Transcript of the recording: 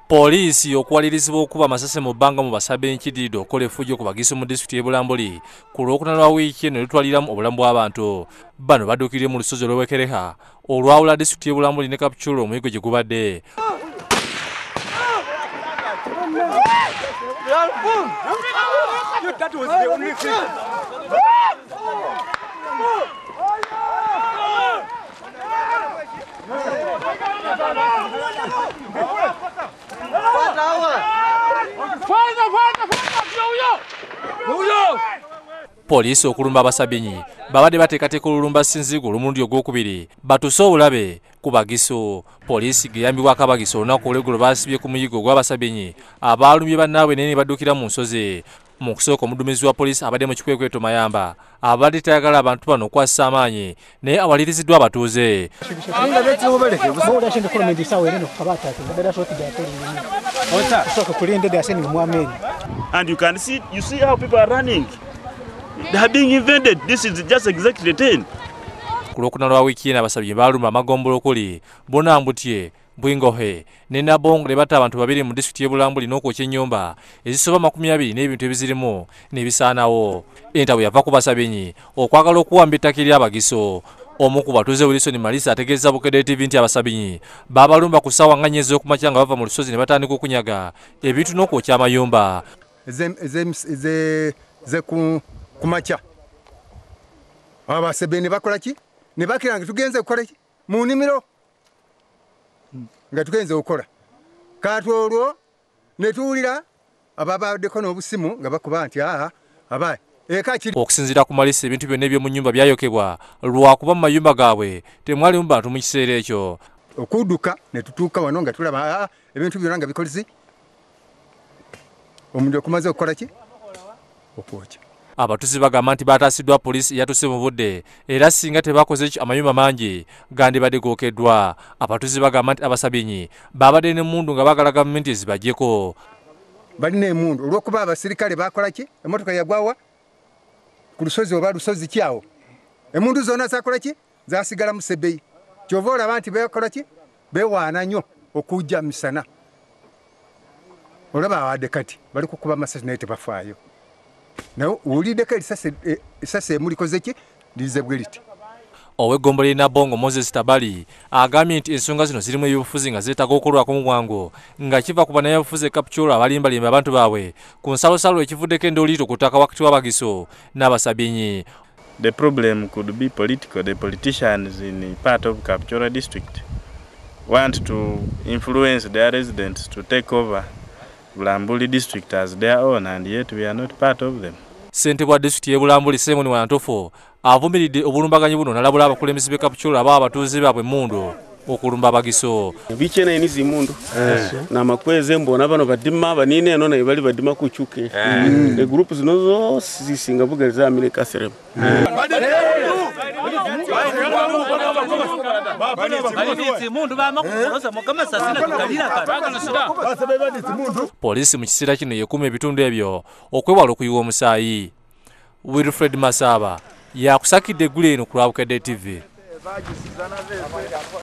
Poliisi okwalirizibwa okuba amasase mu bbanga mu Basabenyi ekiddiridde okukola effujjo ku bagisu mu disitulikiti y'e Bulambuli ku Lwokuna lwa wiiki eno lutwaliramu obulamu bw'abantu. Bano badduukirire mu lusozi olw'Ewekereha olwawula disitulikiti y'e Bulambuli ne Kapchulu omuyiggo gye gubadde. Poliisi okulumba Abasabenyi babadde bateekateeka olulumba Ssinzigu olw'omulundi ogwokubiri batuuse obulabe ku bagisu. Poliisi geyambibwako abagisu olunaku olw'eggulo baasibye ku muyiggo gw'Abasabenyi abaalumbye bannaabwe naye ne baddukira mu nsozi. Mu kusooka omuduumizi wa poliisi abadde mu kikwekweto Mayamba abadde tayagala abantu bano okwassa amaanyi naye awaliriziddwa abatuuze. And you see how people are running. They are being invaded. This is just exactly the thing. Ku Lwokuna lwa wiiki eno Abasabenyi baalumba Amagombolo okuli Bunambutye, Bwingohe ne Nabongo ne batta abantu babiri mu disitulikiti y'e Bulambuli n'okwokya ennyumba ezisoba 20 n'ebintu ebizirimu ne bisaanawo. Entabo yava ku Basabenyi okwagala okuwamba ettaka ly'abagisu. Omu ku batuuze Wilson Malisa ategeeza Bukedde TV nti Abasabenyi baabalumba ku ssaawa nga 4 ez'okumakya nga bava mu lusozi ne batandika okunyaga ebintu n'okwokya amayumba. Kumacha Abasabenyi ne bakola ki? Ne bakira nga tugenze kukola ki? Mu nnimiro nga tugenze okukola. Kati olwo ne tuwulira ababaddeko n'obusimu nga bakuba nti abaye okusinziira ku Malisa ebintu byonna eby'omu nnyumba byayokebwa lwakuba mu mayumba gaabwe temwalimu bantu mu kiseera ekyo. Okudduka ne tutuuka wano nga tulaba ebintu byonna nga bikolezi omuliro okumaze okukola ki? Okwokya. Abatuuze bagamba nti baataasiddwa poliisi eyatuuse mu budde era singa tebakoze ekyo amayumba mangi gandibadde gookeddwa. Abatuuze bagamba nti Abasabenyi babadde n'emmundu nga baagala gavumenti ezibaggyeko. Balina emmundu olw'okuba abasirikale bakola ki? Emmotoka yagwawa ku lusozi oba lusozi kyawo. Emmundu zonna zakola ki? Zasigala mu Sebbeyi. Kyova olaba nti beekola ki? Beewaana nnyo okujja misana. Olaba awadde kati bali kukuba amasasi naye tebafaayo. Naye uwuliddeko esase emulikoze ki? Lize bwe liti. Ow'eggombolola Nabongo Moses Tabali agambye nti ensonga zino zirimu ebyobufuzi nga zeetaaga okukolwako mu bwangu nga kiva ku bannabyabufuzi e Kapchulu abalimbalimba abantu baabwe ku nsalosalo ekivuddeko endooliito ku ttaka wakati w'abagisu n'Abasabenyi. The problem could be political. The politicians in part of Kapchulu district want to influence their residents to take over Bulambuli district as their own, and yet we are not part of them. Ssentebe wa disitulikiti y'e Bulambuli Simon Wantofu avumiridde obulumbaganyi buno n'alabula abakulembeze b'e Kapchulu ababa abatuuze baabwe emmundu okulumba abagisu. Bichena enizi mundu na makweze mbona bano badima banine eno na bali badima kuchuke the group zinozo zisinga bugaliza amire kaserem. Poliisi mu kiseera kino yekuuma ebitundu ebyo okwewala okuyiwa omusaayi. Wilfred Masaba yakusakidde eggulu eno ku lwa Bukedde TV.